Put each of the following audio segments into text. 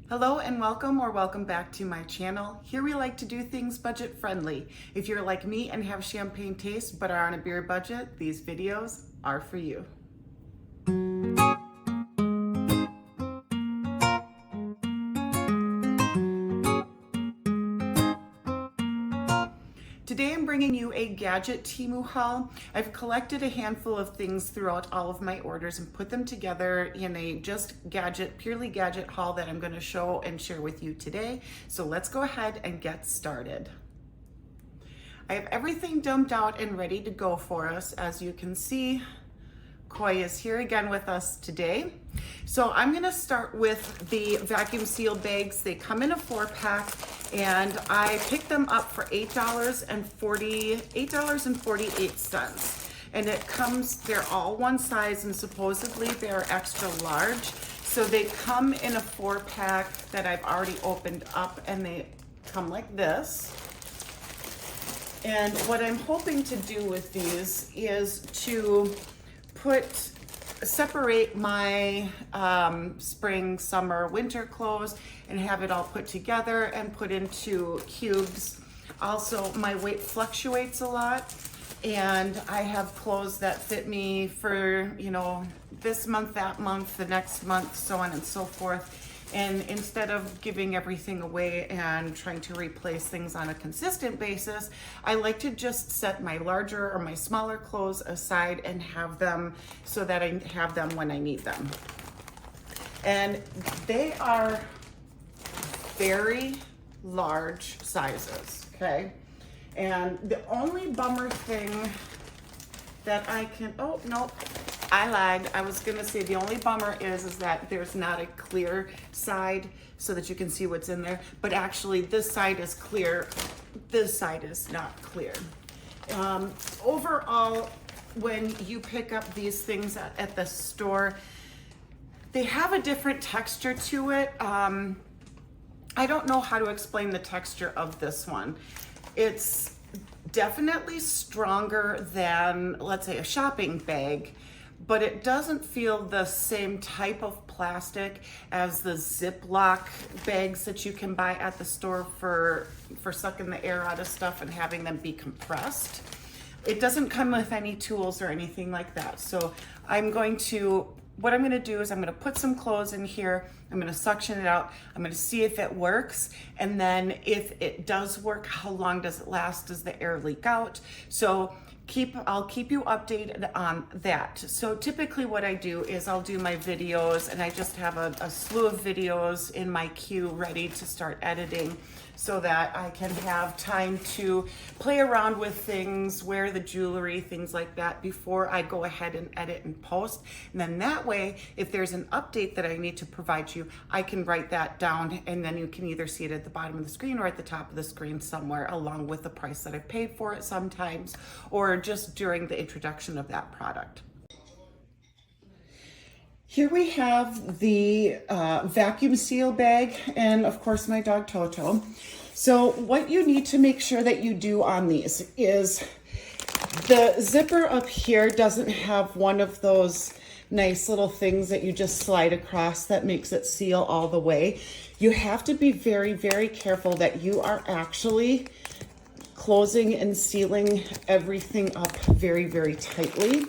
Hello and welcome or welcome back to my channel. Here we like to do things budget friendly. If you're like me and have champagne taste but are on a beer budget, these videos are for you. Today I'm bringing you a gadget Temu haul. I've collected a handful of things throughout all of my orders and put them together in a purely gadget haul that I'm going to show and share with you today. So let's go ahead and get started. I have everything dumped out and ready to go for us. As you can see, Koi is here again with us today. So I'm gonna start with the vacuum seal bags. They come in a 4-pack and I picked them up for $8.48. And they're all one size and supposedly they're extra large. So they come in a 4-pack that I've already opened up and they come like this. And what I'm hoping to do with these is to separate my spring, summer, winter clothes and have it all put together and put into cubes. Also, my weight fluctuates a lot and I have clothes that fit me for, this month, that month, the next month, so on and so forth. And instead of giving everything away and trying to replace things on a consistent basis, I like to just set my larger or my smaller clothes aside and have them so that I have them when I need them. And they are very large sizes, okay? And the only bummer thing that I lied. I was gonna say the only bummer is that there's not a clear side so that you can see what's in there, but actually this side is clear, this side is not clear. Overall, when you pick up these things at the store, they have a different texture to it. I don't know how to explain the texture of this one. It's definitely stronger than, let's say, a shopping bag, but it doesn't feel the same type of plastic as the Ziploc bags that you can buy at the store for sucking the air out of stuff and having them be compressed. It doesn't come with any tools or anything like that. So what I'm gonna do is I'm gonna put some clothes in here, I'm gonna suction it out, I'm gonna see if it works, and then if it does work, how long does it last? Does the air leak out? So I'll keep you updated on that. So typically what I do is I'll do my videos and I just have a slew of videos in my queue ready to start editing so that I can have time to play around with things, wear the jewelry, things like that before I go ahead and edit and post. And then that way, if there's an update that I need to provide you, I can write that down and then you can either see it at the bottom of the screen or at the top of the screen somewhere along with the price that I've paid for it sometimes, or just during the introduction of that product. Here we have the vacuum seal bag and of course my dog Toto. So what you need to make sure that you do on these is the zipper up here doesn't have one of those nice little things that you just slide across that makes it seal all the way. You have to be very, very careful that you are actually closing and sealing everything up very, very tightly.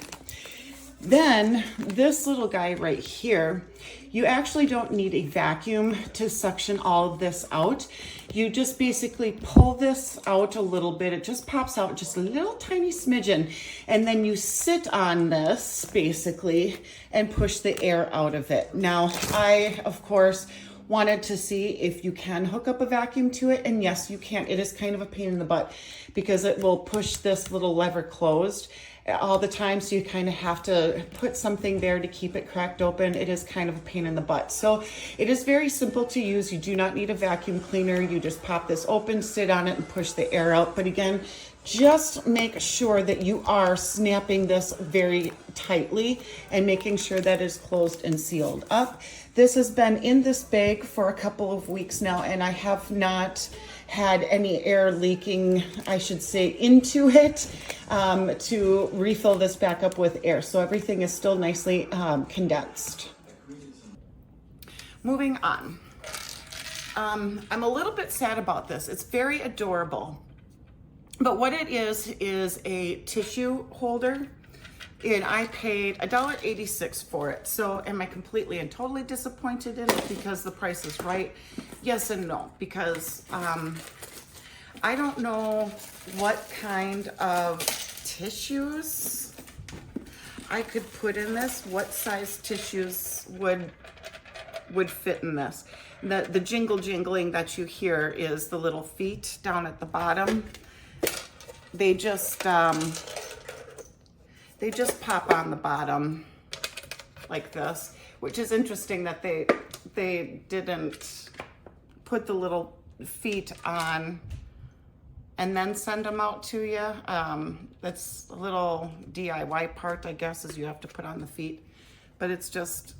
Then this little guy right here, you actually don't need a vacuum to suction all of this out. You just basically pull this out a little bit. It just pops out just a little tiny smidgen. And then you sit on this basically and push the air out of it. Now, I, of course, wanted to see if you can hook up a vacuum to it. And yes, you can. It is kind of a pain in the butt because it will push this little lever closed all the time, so you kind of have to put something there to keep it cracked open. It is kind of a pain in the butt. So it is very simple to use. You do not need a vacuum cleaner. You just pop this open, sit on it, and push the air out. But again, just make sure that you are snapping this very tightly and making sure that it's closed and sealed up. This has been in this bag for a couple of weeks now, and I have not had any air leaking, I should say, into it to refill this back up with air. So everything is still nicely condensed. Moving on. I'm a little bit sad about this. It's very adorable. But what it is a tissue holder. And I paid $1.86 for it. So am I completely and totally disappointed in it because the price is right? Yes and no. Because I don't know what kind of tissues I could put in this. What size tissues would fit in this? The jingling that you hear is the little feet down at the bottom. They just pop on the bottom like this, which is interesting that they didn't put the little feet on and then send them out to you. That's a little DIY part, I guess, is you have to put on the feet, but it's just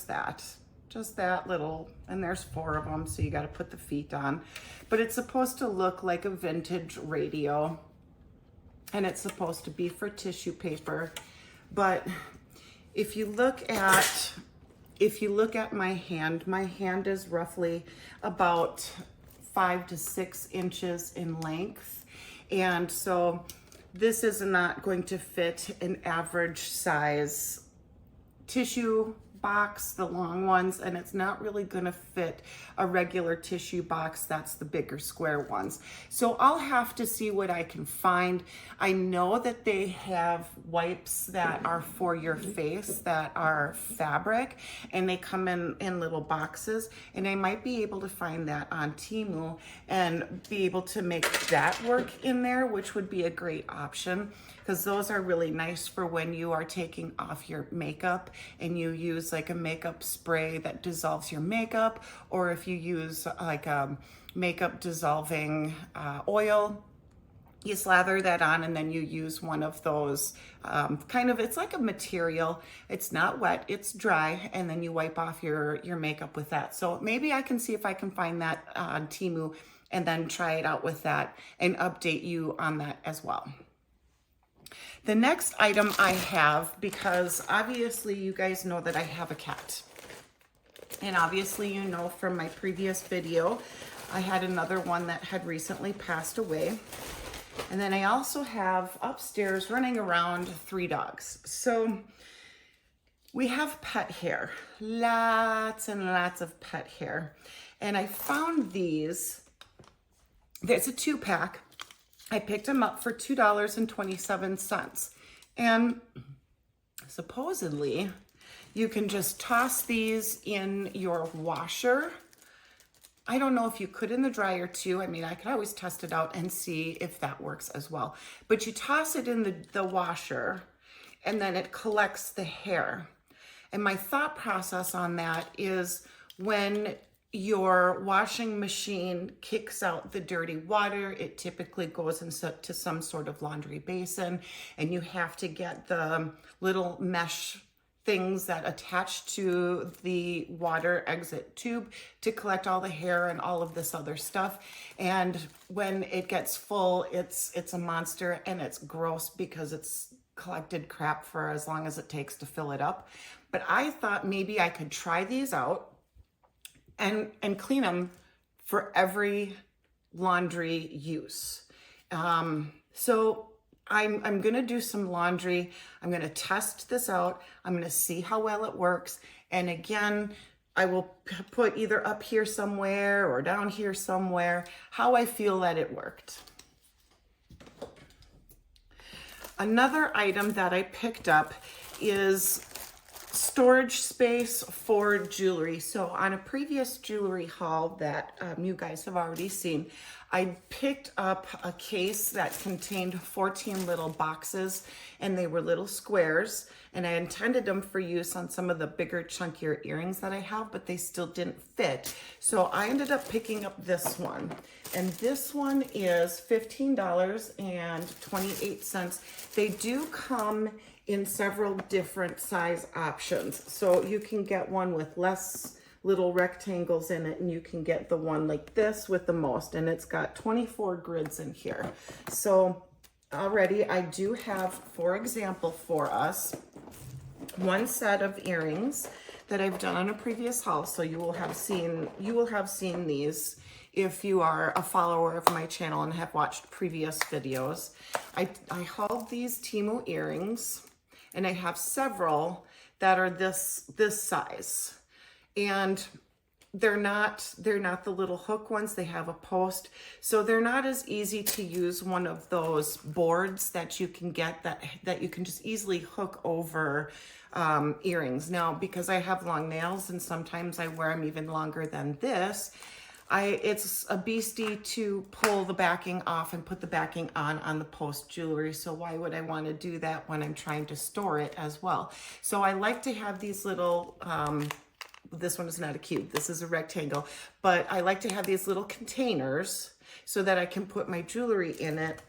that little, and there's 4 of them, so you got to put the feet on. But it's supposed to look like a vintage radio, and it's supposed to be for tissue paper. But if you look at my hand is roughly about 5 to 6 inches in length, and so this is not going to fit an average size tissue box, the long ones, and it's not really going to fit a regular tissue box. That's the bigger square ones. So I'll have to see what I can find. I know that they have wipes that are for your face that are fabric, and they come in little boxes, and I might be able to find that on Temu and be able to make that work in there, which would be a great option, because those are really nice for when you are taking off your makeup and you use like a makeup spray that dissolves your makeup, or if you use like a makeup dissolving oil, you slather that on and then you use one of those it's like a material. It's not wet, it's dry, and then you wipe off your makeup with that. So maybe I can see if I can find that on Temu and then try it out with that and update you on that as well. The next item I have, because obviously you guys know that I have a cat. And obviously you know from my previous video, I had another one that had recently passed away. And then I also have upstairs running around 3 dogs. So we have pet hair, lots and lots of pet hair. And I found these, there's a 2-pack. I picked them up for $2.27. And supposedly you can just toss these in your washer. I don't know if you could in the dryer too. I mean, I could always test it out and see if that works as well. But you toss it in the washer and then it collects the hair. And my thought process on that is when your washing machine kicks out the dirty water, it typically goes into some sort of laundry basin, and you have to get the little mesh things that attach to the water exit tube to collect all the hair and all of this other stuff. And when it gets full, it's a monster, and it's gross because it's collected crap for as long as it takes to fill it up. But I thought maybe I could try these out and clean them for every laundry use. So I'm gonna do some laundry. I'm gonna test this out. I'm gonna see how well it works. And again, I will put either up here somewhere or down here somewhere, how I feel that it worked. Another item that I picked up is storage space for jewelry. So on a previous jewelry haul that you guys have already seen, I picked up a case that contained 14 little boxes, and they were little squares, and I intended them for use on some of the bigger, chunkier earrings that I have, but they still didn't fit. So I ended up picking up this one, and this one is $15.28. They do come in several different size options. So you can get one with less little rectangles in it, and you can get the one like this with the most, and it's got 24 grids in here. So already I do have, for example, for us, one set of earrings that I've done on a previous haul, so you will have seen these if you are a follower of my channel and have watched previous videos. I hauled these Temu earrings, and I have several that are this size, and they're not the little hook ones. They have a post, so they're not as easy to use one of those boards that you can get that you can just easily hook over earrings. Now, because I have long nails and sometimes I wear them even longer than this, it's a beastie to pull the backing off and put the backing on the post jewelry. So why would I want to do that when I'm trying to store it as well? So I like to have these little, this one is not a cube, this is a rectangle, but I like to have these little containers so that I can put my jewelry in it.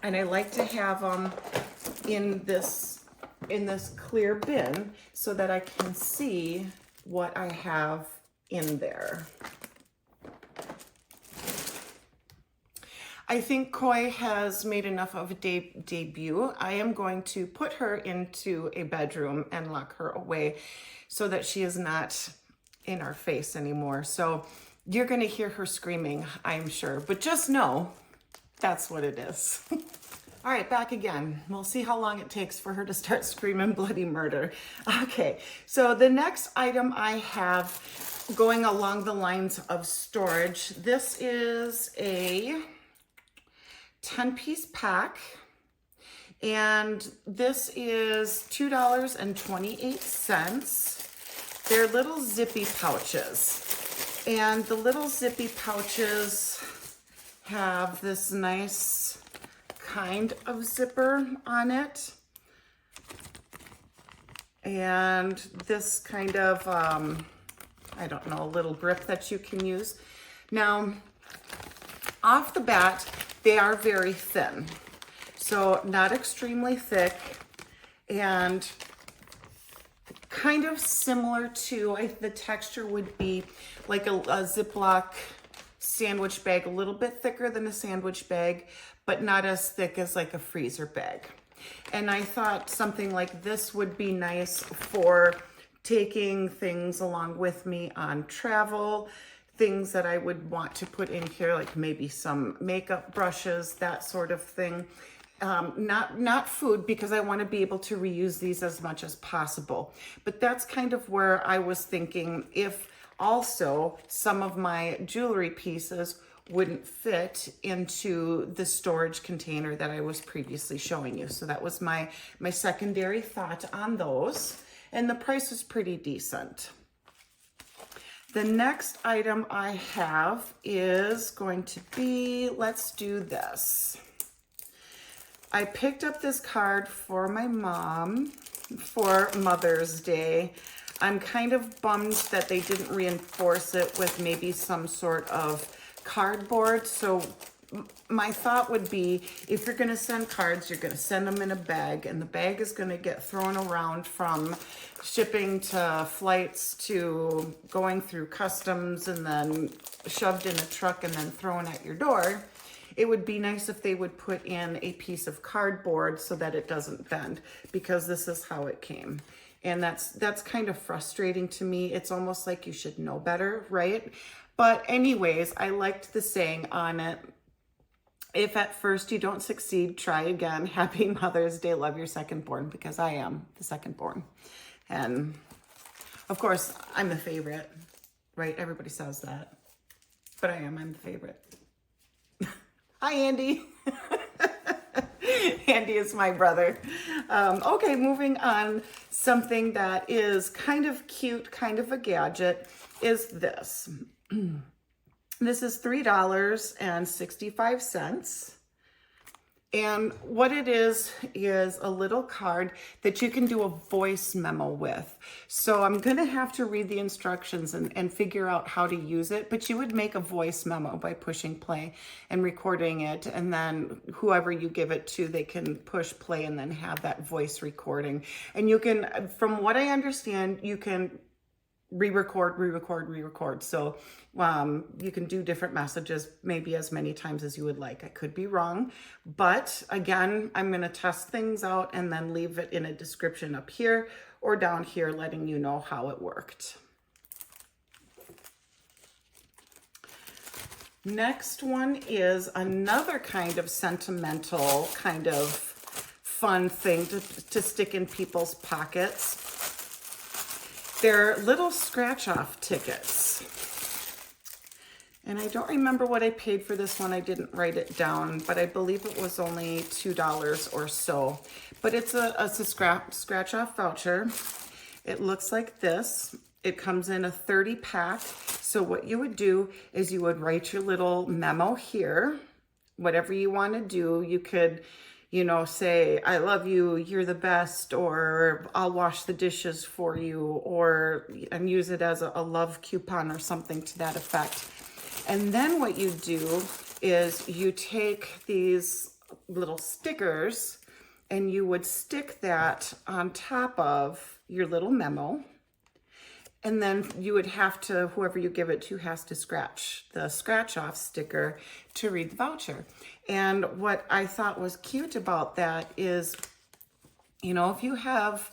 And I like to have them in this clear bin so that I can see what I have in there. I think Koi has made enough of a debut. I am going to put her into a bedroom and lock her away so that she is not in our face anymore. So you're gonna hear her screaming, I'm sure, but just know that's what it is. All right, back again. We'll see how long it takes for her to start screaming bloody murder. Okay, so the next item I have going along the lines of storage, this is a 10-piece pack, and this is $2.28. They're little zippy pouches, and the little zippy pouches have this nice kind of zipper on it, and this kind of I don't know, a little grip that you can use. Now, off the bat, they are very thin, so not extremely thick, and kind of similar to, the texture would be like a Ziploc sandwich bag, a little bit thicker than a sandwich bag, but not as thick as like a freezer bag. And I thought something like this would be nice for taking things along with me on travel, things that I would want to put in here, like maybe some makeup brushes, that sort of thing. Not food, because I want to be able to reuse these as much as possible. But that's kind of where I was thinking, if also some of my jewelry pieces wouldn't fit into the storage container that I was previously showing you. So that was my secondary thought on those. And the price is pretty decent. The next item I have is going to be, let's do this. I picked up this card for my mom for Mother's Day. I'm kind of bummed that they didn't reinforce it with maybe some sort of cardboard. So my thought would be, if you're gonna send cards, you're gonna send them in a bag, and the bag is gonna get thrown around from shipping to flights to going through customs and then shoved in a truck and then thrown at your door. It would be nice if they would put in a piece of cardboard so that it doesn't bend, because this is how it came. And that's kind of frustrating to me. It's almost like you should know better, right? But anyways, I liked the saying on it. If at first you don't succeed, try again. Happy Mother's Day. Love your second born, because I am the second born. And of course, I'm the favorite, right? Everybody says that. But I'm the favorite. Hi, Andy. Andy is my brother. Okay, moving on. Something that is kind of cute, kind of a gadget, is this. This is $3.65. And what it is a little card that you can do a voice memo with. So I'm gonna have to read the instructions and figure out how to use it, but you would make a voice memo by pushing play and recording it, and then whoever you give it to, they can push play and then have that voice recording. And you can, from what I understand, you can re-record. So you can do different messages maybe as many times as you would like. I could be wrong, but again, I'm going to test things out and then leave it in a description up here or down here letting you know how it worked. Next one is another kind of sentimental, kind of fun thing to stick in people's pockets. They're little scratch-off tickets. And I don't remember what I paid for this one. I didn't write it down, but I believe it was only $2 or so. But it's a scratch-off voucher. It looks like this. It comes in a 30 pack. So what you would do is you would write your little memo here. Whatever you want to do, you could, you know, say, I love you, you're the best, or I'll wash the dishes for you, and use it as a love coupon or something to that effect. And then what you do is you take these little stickers and you would stick that on top of your little memo. And then you would have to, whoever you give it to has to scratch the scratch off sticker to read the voucher. And what I thought was cute about that is, you know, if you have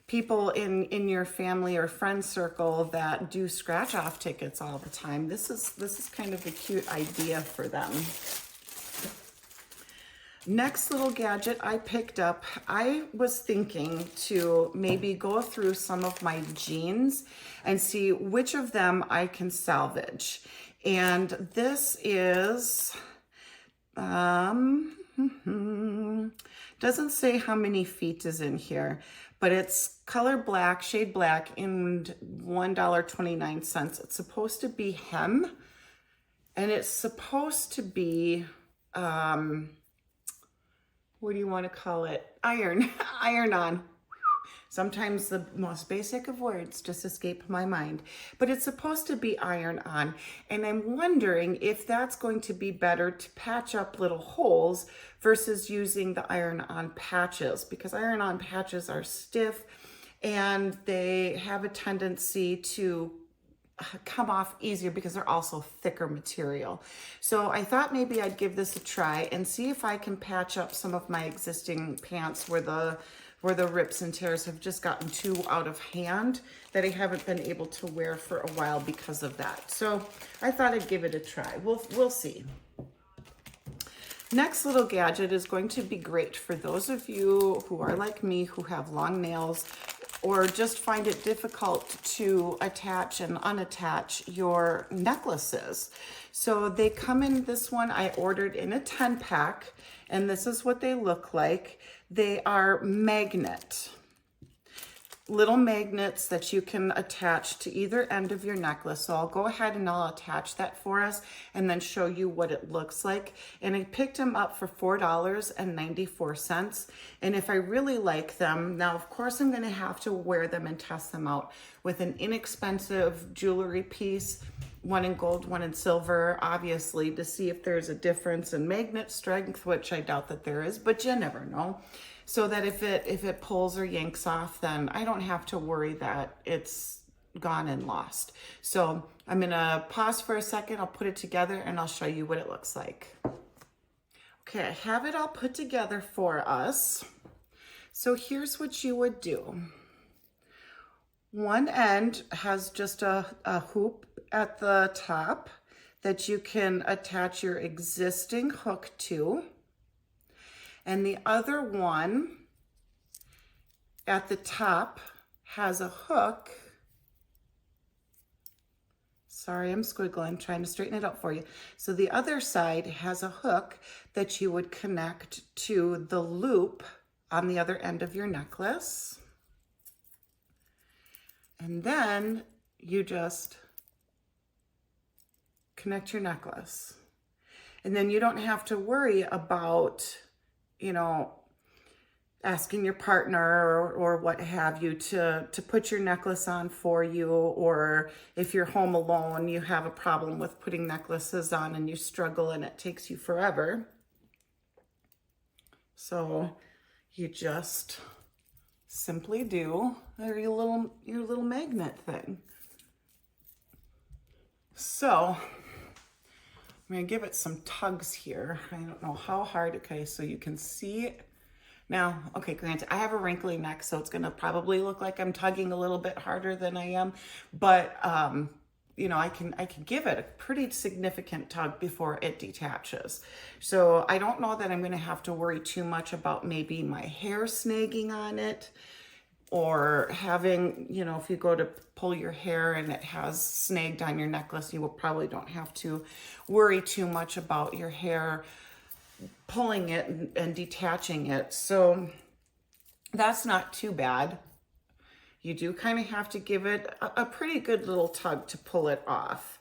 people in your family or friend circle that do scratch off tickets all the time, this is kind of a cute idea for them. Next little gadget I picked up, I was thinking to maybe go through some of my jeans and see which of them I can salvage. And this is, doesn't say how many feet is in here, but it's color black, shade black, and $1.29. It's supposed to be hem, and it's supposed to be, what do you want to call it? Iron on. Sometimes the most basic of words just escape my mind, but it's supposed to be iron on. And I'm wondering if that's going to be better to patch up little holes versus using the iron on patches, because iron on patches are stiff and they have a tendency to come off easier because they're also thicker material. So I thought maybe I'd give this a try and see if I can patch up some of my existing pants where the rips and tears have just gotten too out of hand that I haven't been able to wear for a while because of that. So I thought I'd give it a try. We'll see. Next little gadget is going to be great for those of you who are like me, who have long nails or just find it difficult to attach and unattach your necklaces. So they come in this one. I ordered in a 10 pack, and this is what they look like. They are little magnets that you can attach to either end of your necklace. So I'll go ahead and I'll attach that for us and then show you what it looks like. And I picked them up for $4.94. And if I really like them, now of course I'm gonna have to wear them and test them out with an inexpensive jewelry piece, one in gold, one in silver, obviously, to see if there's a difference in magnet strength, which I doubt that there is, but you never know. So that if it pulls or yanks off, then I don't have to worry that it's gone and lost. So I'm gonna pause for a second, I'll put it together and I'll show you what it looks like. Okay, I have it all put together for us. So here's what you would do. One end has just a hoop at the top that you can attach your existing hook to. And the other one at the top has a hook. Sorry, I'm squiggling, trying to straighten it out for you. So the other side has a hook that you would connect to the loop on the other end of your necklace. And then you just connect your necklace. And then you don't have to worry about, you know, asking your partner or what have you to put your necklace on for you, or if you're home alone, you have a problem with putting necklaces on and you struggle and it takes you forever. So you just simply do your little magnet thing. So I'm going to give it some tugs here. I don't know how hard. Okay, so you can see it. Now, okay, granted, I have a wrinkly neck, so it's going to probably look like I'm tugging a little bit harder than I am. But, you know, I can give it a pretty significant tug before it detaches. So I don't know that I'm going to have to worry too much about maybe my hair snagging on it, or having, you know, if you go to pull your hair and it has snagged on your necklace, you will probably don't have to worry too much about your hair pulling it and detaching it. So that's not too bad. You do kind of have to give it a pretty good little tug to pull it off.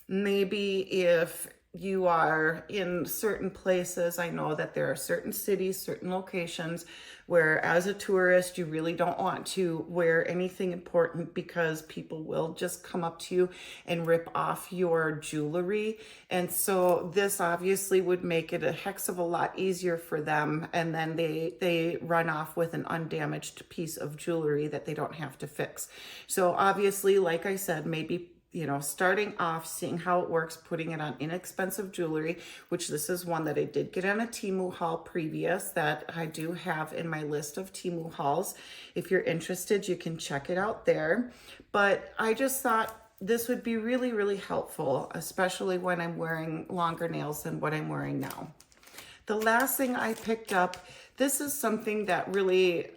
Maybe if you are in certain places, I know that there are certain cities, certain locations where as a tourist, you really don't want to wear anything important because people will just come up to you and rip off your jewelry. And so this obviously would make it a heck of a lot easier for them. And then they run off with an undamaged piece of jewelry that they don't have to fix. So obviously, like I said, maybe, you know, starting off, seeing how it works, putting it on inexpensive jewelry, which this is one that I did get on a Temu haul previous that I do have in my list of Temu hauls. If you're interested, you can check it out there. But I just thought this would be really, really helpful, especially when I'm wearing longer nails than what I'm wearing now. The last thing I picked up, this is something that really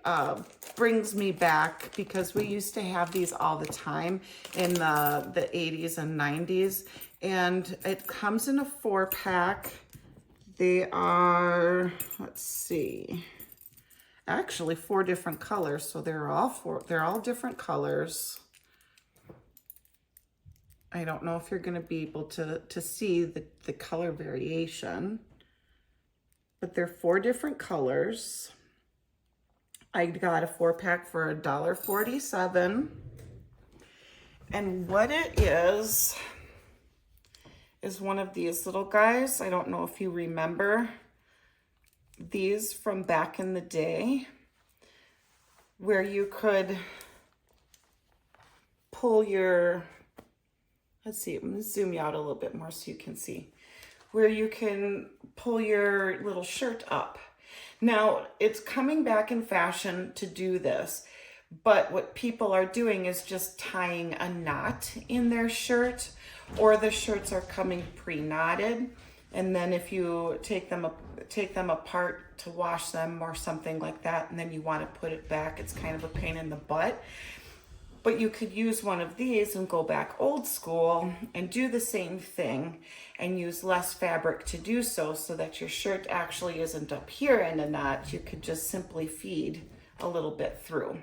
brings me back because we used to have these all the time in the 80s and 90s. And it comes in a 4-pack. They are, let's see, actually 4 different colors. So they're all different colors. I don't know if you're going to be able to see the color variation, but they're 4 different colors. I got a 4-pack for $1.47. And what it is one of these little guys. I don't know if you remember these from back in the day, where you could pull your, let's see, I'm gonna zoom you out a little bit more so you can see, where you can pull your little shirt up. Now, it's coming back in fashion to do this, but what people are doing is just tying a knot in their shirt, or the shirts are coming pre-knotted. And then if you take them apart to wash them or something like that, and then you want to put it back, it's kind of a pain in the butt. But you could use one of these and go back old school and do the same thing and use less fabric to do so that your shirt actually isn't up here in a knot. You could just simply feed a little bit through.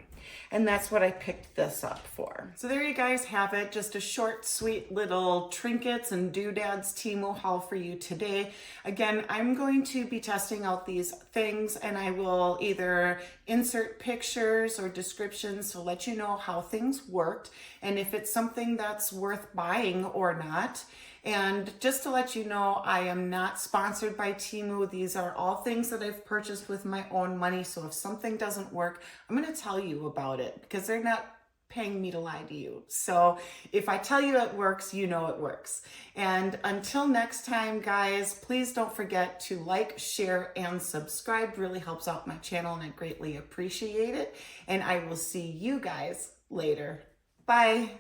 And that's what I picked this up for. So there you guys have it. Just a short, sweet little trinkets and doodads Temu haul for you today. Again, I'm going to be testing out these things, and I will either insert pictures or descriptions to let you know how things worked and if it's something that's worth buying or not. And just to let you know, I am not sponsored by Temu. These are all things that I've purchased with my own money. So if something doesn't work, I'm going to tell you about it because they're not paying me to lie to you. So if I tell you it works, you know it works. And until next time, guys, please don't forget to like, share, and subscribe. Really helps out my channel, and I greatly appreciate it. And I will see you guys later. Bye.